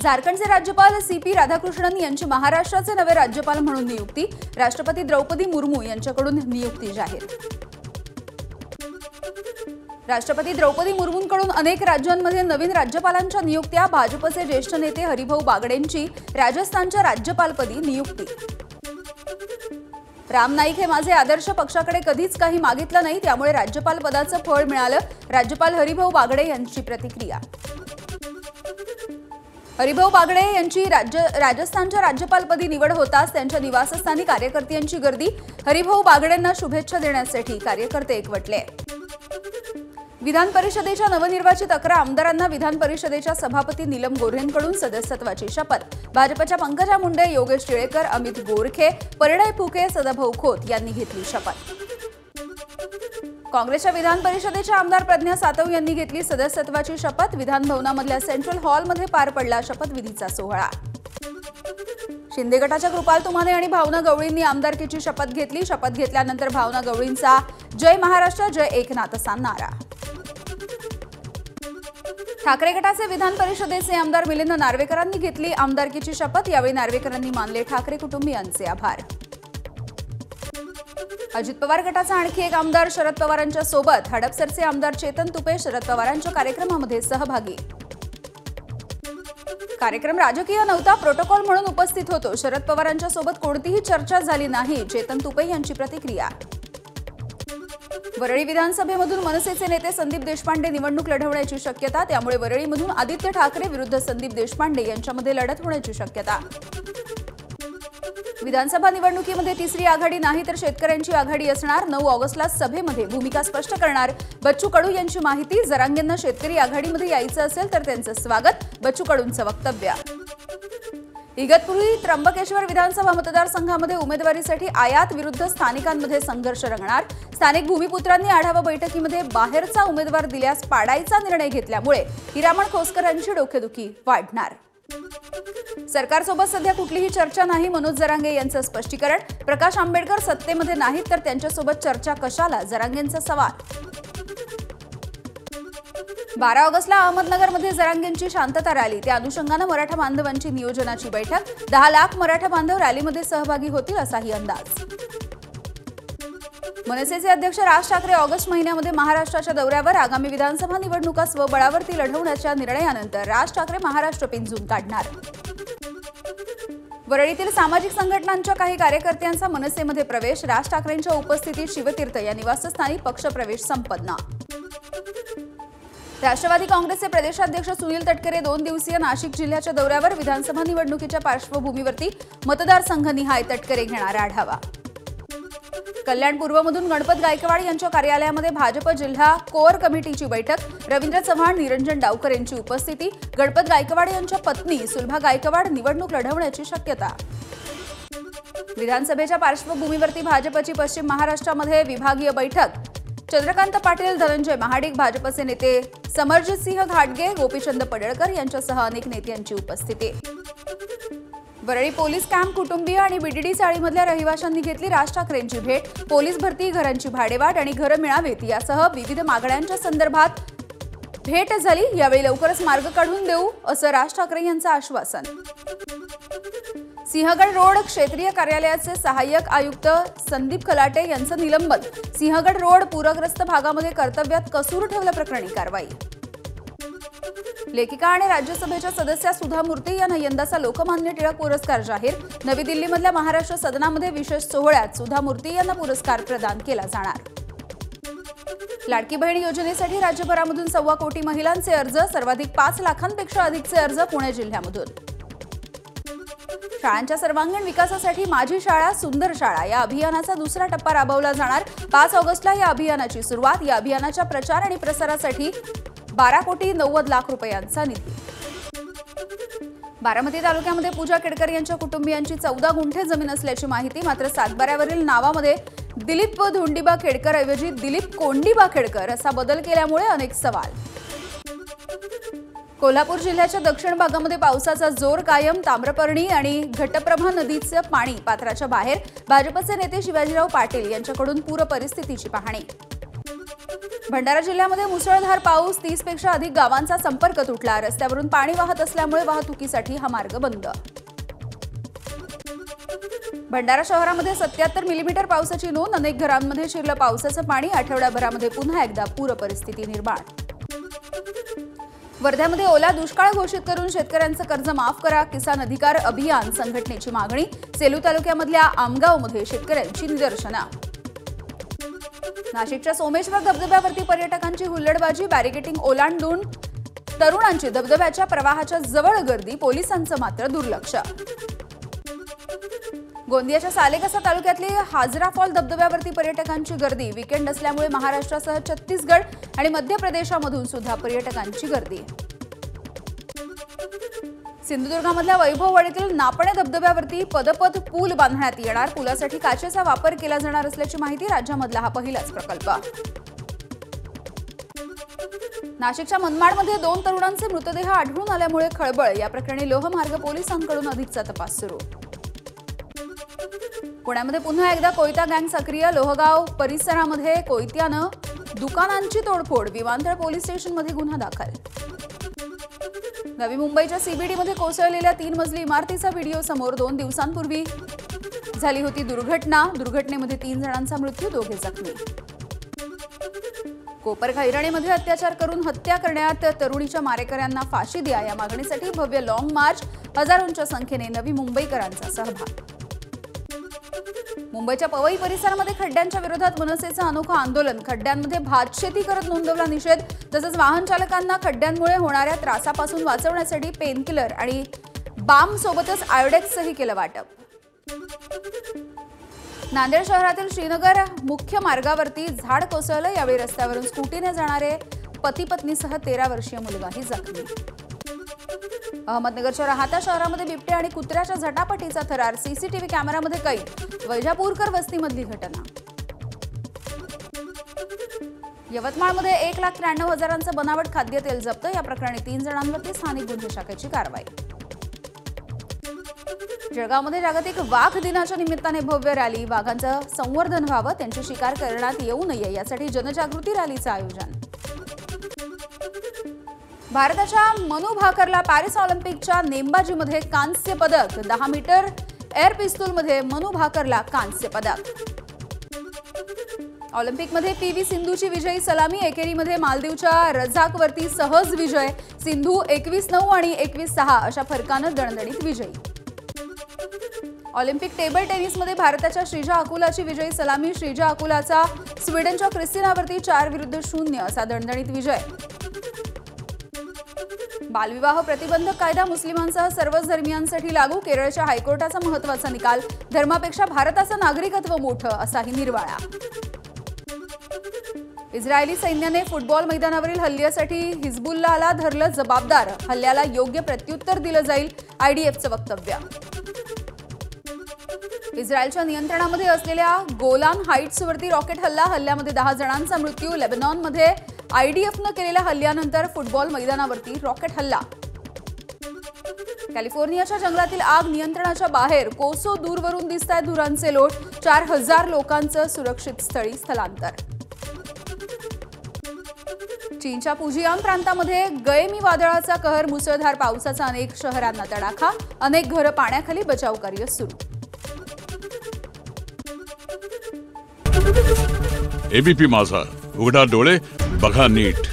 झारखंडचे राज्यपाल सीपी राधाकृष्णन यांची महाराष्ट्राचे नवे राज्यपाल म्हणून नियुक्ती। राष्ट्रपती द्रौपदी मुर्मू यांच्याकडून नियुक्ती जाहीर। राष्ट्रपती द्रौपदी मुर्मूंकडून अनेक राज्यांमध्ये नवीन राज्यपालांच्या नियुक्त्या। भाजपचे ज्येष्ठ नेते हरिभाऊ बागडेंची राजस्थानच्या राज्यपालपदी नियुक्ती। राम नाईक हे माझे आदर्श, पक्षाकडे कधीच काही मागितलं नाही, त्यामुळे राज्यपाल पदाचं फळ मिळालं। राज्यपाल हरिभाऊ बागडे यांची प्रतिक्रिया। हरिभाऊ बागडे यांची राजस्थानच्या राज्यपालपदी निवड होताच त्यांच्या निवासस्थानी कार्यकर्त्यांची गर्दी। हरिभाऊ बागडेंना शुभेच्छा देण्यासाठी कार्यकर्ते एकवटले। विधान परिषदेच्या नवनिर्वाचित 11 आमदारांना विधान परिषदेच्या सभापती नीलम गोऱ्हेंकडून सदस्यत्वाची शपथ। भाजपच्या पंकजा मुंडे, योगेश टिळेकर, अमित गोरखे, परिणय फुके, सदाभाऊ खोत यांनी घेतली शपथ। काँग्रेसच्या विधान परिषदेच्या आमदार प्रज्ञा सातव यांनी घेतली सदस्यत्वाची शपथ। विधान भवनामधल्या सेंट्रल हॉलमध्ये पार पडला शपथविधीचा सोहळा। शिंदे गटाच्या कृपाल तुमाने आणि भावना गवळींनी आमदारकीची शपथ घेतली। शपथ घेतल्यानंतर भावना गवळींचा जय महाराष्ट्र जय एकनाथ असा नारा। ठाकरे गटाचे विधान परिषदेचे आमदार मिलिंद नार्वेकरांनी घेतली आमदारकीची शपथ। यावेळी नार्वेकरांनी मानले ठाकरे कुटुंबियांचे आभार। अजित पवार गटाचा आणखी एक आमदार शरद पवारांच्या सोबत। हडपसरचे आमदार चेतन तुपे शरद पवारांच्या कार्यक्रमामध्ये सहभागी। कार्यक्रम राजकीय नव्हता, प्रोटोकॉल म्हणून उपस्थित होतो। शरद पवारांच्या सोबत कोणतीही चर्चा झाली नाही, चेतन तुपे यांची प्रतिक्रिया। वरळी विधानसभेमधून मनसेचे नेते संदीप देशपांडे निवडणूक लढवण्याची शक्यता, त्यामुळे वरळीमधून आदित्य ठाकरे विरुद्ध संदीप देशपांडे यांच्यामध्ये लढत होण्याची शक्यता। विधानसभा निवडणुकीमध्ये तिसरी आघाडी नाही तर शेतकऱ्यांची आघाडी असणार। 9 ऑगस्टला सभेमध्ये भूमिका स्पष्ट करणार बच्चू कडू यांची माहिती। जरांगेंना शेतकरी आघाडीमध्ये यायचं असेल तर त्यांचं स्वागत, बच्चू कडूंचं वक्तव्य। इगतपुरी त्र्यंबकेश्वर विधानसभा मतदारसंघामध्ये उमेदवारीसाठी आयात विरुद्ध स्थानिकांमध्ये संघर्ष रंगणार। स्थानिक भूमिपुत्रांनी आढावा बैठकीमध्ये बाहेरचा उमेदवार दिल्यास पाडायचा निर्णय घेतल्यामुळे हिरामण खोसकरांची डोकेदुखी वाढणार। सरकारसोबत सध्या कुठलीही चर्चा नाही, मनोज जरांगे यांचं स्पष्टीकरण। प्रकाश आंबेडकर सत्तेमध्ये नाहीत तर त्यांच्यासोबत चर्चा कशाला, जरांगेंचा सवाल। 12 ऑगस्टला अहमदनगरमध्ये जरांगेंची शांतता रॅली, त्या अनुषंगाने मराठा बांधवांची नियोजनाची बैठक। 10 लाख मराठा बांधव रॅलीमध्ये सहभागी होतील असाही अंदाज। मनसेचे अध्यक्ष राज ठाकरे ऑगस्ट महिन्यामध्ये महाराष्ट्राच्या दौऱ्यावर। आगामी विधानसभा निवडणुका स्वबळावरती लढवण्याच्या निर्णयानंतर राज ठाकरे महाराष्ट्र पिंजून काढणार। वरळीतील सामाजिक संघटनांच्या काही कार्यकर्त्यांचा मनसेमध्ये प्रवेश। राज ठाकरेंच्या उपस्थितीत शिवतीर्थ या निवासस्थानी पक्षप्रवेश संपन्न। राष्ट्रवादी काँग्रेसचे प्रदेशाध्यक्ष सुनील तटकरे 2 दिवसीय नाशिक जिल्ह्याच्या दौऱ्यावर। विधानसभा निवडणुकीच्या पार्श्वभूमीवरती मतदारसंघनिहाय तटकरे घेणार आढावा। कल्याण पूर्वमधून गणपत गायकवाड यांच्या कार्यालयामध्ये भाजप जिल्हा कोअर कमिटीची बैठक। रवींद्र चव्हाण, निरंजन डावकर यांची उपस्थिती। गणपत गायकवाड यांच्या पत्नी सुलभा गायकवाड निवडणूक लढवण्याची शक्यता। विधानसभेच्या पार्श्वभूमीवरती भाजपची पश्चिम महाराष्ट्रामध्ये विभागीय बैठक। चंद्रकांत पाटील, धनंजय महाडिक, भाजपचे नेते समरजित सिंह घाटगे, गोपीचंद पडळकर यांच्यासह अनेक नेत्यांची उपस्थिती। वरळी पोलीस कॅम्प कुटुंबीय आणि बीडीडी चाळीमधल्या रहिवाशांनी घेतली राज ठाकरेंची भेट। पोलीस भरती, घरांची भाडेवाढ आणि घरं मिळावीत यासह विविध मागण्यांच्या संदर्भात भेट झाली। यावेळी लवकरच मार्ग काढून देऊ असं राज ठाकरे यांचं आश्वासन। सिंहगड रोड क्षेत्रीय कार्यालयाचे सहाय्यक आयुक्त संदीप खलाटे यांचं निलंबन। सिंहगड रोड पूरग्रस्त भागामध्ये कर्तव्यात कसूर ठेवल्याप्रकरणी कारवाई। लेखिका आणि राज्यसभेच्या सदस्या सुधा मूर्ती यांना यंदाचा लोकमान्य टिळक पुरस्कार जाहीर। नवी दिल्लीमधल्या महाराष्ट्र सदनामध्ये विशेष सोहळ्यात सुधा मूर्ती यांना पुरस्कार प्रदान केला जाणार। लाडकी बहीण योजनेसाठी राज्यभरामधून 1.25 कोटी महिलांचे अर्ज। सर्वाधिक 5 लाखांपेक्षा अधिकचे अर्ज पुणे जिल्ह्यामधून। शाळांच्या सर्वांगीण विकासासाठी माझी शाळा सुंदर शाळा या अभियानाचा दुसरा टप्पा राबवला जाणार। 5 ऑगस्टला या अभियानाची सुरुवात। या अभियानाच्या प्रचार आणि प्रसारासाठी 12,90,00,000 रुपयांचा निधी। बारामती तालुक्यामध्ये पूजा केडकर यांच्या कुटुंबियांची 14 गुंठे जमीन असल्याची माहिती। मात्र सातबाऱ्यावरील नावामध्ये दिलीप धोंडीबा खेडकर ऐवजी दिलीप कोंडीबा खेडकर असा बदल केल्यामुळे अनेक सवाल। कोल्हापूर जिल्ह्याच्या दक्षिण भागामध्ये पावसाचा जोर कायम। ताम्रपर्णी आणि घटप्रभा नदीचं पाणी पात्राच्या बाहेर। भाजपचे नेते शिवाजीराव पाटील यांच्याकडून पूर परिस्थितीची पाहणी। भंडारा जिल्ह्यामध्ये मुसळधार पाऊस, 30 पेक्षा अधिक गावांचा संपर्क तुटला. रस्त्यावरून पाणी वाहत असल्यामुळे वाहतुकीसाठी हा मार्ग बंद. भंडारा शहरामध्ये 77 मिलीमीटर पावसाची नोंद. अनेक घरांमध्ये शिरलं पावसाचं पाणी. आठवड्याभरामध्ये पुन्हा एकदा पूर परिस्थिती निर्माण. वर्ध्यामध्ये ओला दुष्काळ घोषित करून शेतकऱ्यांचं कर्ज माफ करा. किसान अधिकार अभियान संघटनेची मागणी. सेलू तालुक्यामधल्या आमगावमध्ये शेतकऱ्यांची निदर्शनं. नाशिकच्या सोमेश्वर धबधब्यावरती पर्यटकांची हुल्लडबाजी. बॅरिकेटिंग ओलांडून तरुणांची धबधब्याच्या प्रवाहाच्या जवळ गर्दी. पोलिसांचं मात्र दुर्लक्ष. गोंदियाच्या सालेकसा तालुक्यातली हाजरा फॉल धबधब्यावरती पर्यटकांची गर्दी. वीकेंड असल्यामुळे महाराष्ट्रासह छत्तीसगड आणि मध्य प्रदेशामधून सुद्धा पर्यटकांची गर्दी. सिंधुदुर्गामधल्या वैभववाडीतील नापणे धबधब्यावरती पदपथ पूल बांधण्यात येणार. पुलासाठी काचेचा वापर केला जाणार असल्याची माहिती. राज्यामधला हा पहिलाच प्रकल्प. नाशिकच्या मनमाडमध्ये 2 तरुणांचे मृतदेह आढळून आल्यामुळे खळबळ. या प्रकरणी लोहमार्ग पोलिसांकडून अधिकचा तपास सुरू. पुण्यामध्ये पुन्हा एकदा कोयता गँग सक्रिय. लोहगाव परिसरामध्ये कोयत्यानं दुकानांची तोडफोड. विमानतळ पोलीस स्टेशनमध्ये गुन्हा दाखल. नवी मुंबईच्या सीबीडीमध्ये कोसळलेल्या 3 मजली इमारतीचा व्हिडिओ समोर. 2 दिवसांपूर्वी झाली होती दुर्घटना. दुर्घटनेमध्ये 3 जणांचा मृत्यू, 2 जखमी. कोपरखैरणे अत्याचार करून हत्या करण्यात तरुणीच्या मारेकऱ्यांना फाशी द्या या मागणीसाठी भव्य लॉंग मार्च. हजारोंच्या संख्येने नवी मुंबईकरांचा सहभाग. मुंबईच्या पवई परिसरामध्ये खड्ड्यांच्या विरोधात मनसेचं अनोखं आंदोलन. खड्ड्यांमध्ये भातशेती करत नोंदवला निषेध. तसंच वाहन चालकांना खड्ड्यांमुळे होणाऱ्या त्रासापासून वाचवण्यासाठी पेनकिलर आणि बाम सोबतच आयोडेक्सही केलं वाटप. नांदेड शहरातील श्रीनगर मुख्य मार्गावरती झाड कोसळलं. यावेळी रस्त्यावरून स्कूटीने जाणारे पती पत्नीसह 13 वर्षीय मुलगाही जखमी. अहमदनगरच्या राहाता शहरामध्ये बिबटे आणि कुत्र्याच्या झटापटीचा थरार. सीसीटीव्ही कॅमेरामध्ये कैद. वैजापूरकर वस्तीमधली घटना. यवतमाळमध्ये 1,93,000 बनावट खाद्यतेल जप्त. या प्रकरणी 3 जणांवरती स्थानिक गुन्हे शाखेची कारवाई. जळगावमध्ये जागतिक वाघ दिनाच्या निमित्ताने भव्य रॅली. वाघांचं संवर्धन व्हावं, त्यांची शिकार करण्यात येऊ नये यासाठी जनजागृती रॅलीचं आयोजन. भारताच्या मनु भाकरला पॅरिस ऑलिम्पिकच्या नेमबाजीमध्ये कांस्य पदक. 10 मीटर एअर पिस्तूलमध्ये मनु भाकरला कांस्य पदक. ऑलिम्पिकमध्ये पीव्ही सिंधूची विजयी सलामी. एकेरीमध्ये मालदीवच्या रझाकवरती सहज विजय. सिंधू 21-9 आणि 21-6 अशा फरकानं दणदणीत विजयी. ऑलिम्पिक टेबल टेनिसमध्ये भारताच्या श्रीजा अकुलाची विजयी सलामी. श्रीजा अकुलाचा स्वीडनच्या क्रिस्टिनावरती 4-0 असा दणदणीत विजय. बालविवाह प्रतिबंधक कायदा मुस्लिमांसह सर्वच धर्मियांसाठी लागू. केरळच्या हायकोर्टाचा महत्त्वाचा निकाल. धर्मापेक्षा भारताचं नागरिकत्व मोठं असाही निर्वाळा. इस्रायली सैन्याने फुटबॉल मैदानावरील हल्ल्यासाठी हिजबुल्लाहला धरलं जबाबदार. हल्ल्याला योग्य प्रत्युत्तर दिलं जाईल, आयडीएफचं वक्तव्य. इस्रायलच्या नियंत्रणामध्ये असलेल्या गोलान हाईट्सवरती रॉकेट हल्ला. हल्ल्यामध्ये 10 जणांचा मृत्यू. लेबनॉनमध्ये आयडीएफनं केलेल्या हल्ल्यानंतर फुटबॉल मैदानावरती रॉकेट हल्ला. कॅलिफोर्नियाच्या जंगलातील आग नियंत्रणाच्या बाहेर. कोसो दूरवरून दिसतायत धुरांचे लोट. 4,000 लोकांचं सुरक्षित स्थळी स्थलांतर. चीनच्या पुजियांग प्रांतामध्ये गएमी वादळाचा कहर. मुसळधार पावसाचा अनेक शहरांना तडाखा. अनेक घरं पाण्याखाली. बचाव कार्य सुरू. एबीपी माझा, उघडा डोळे बघा नीट.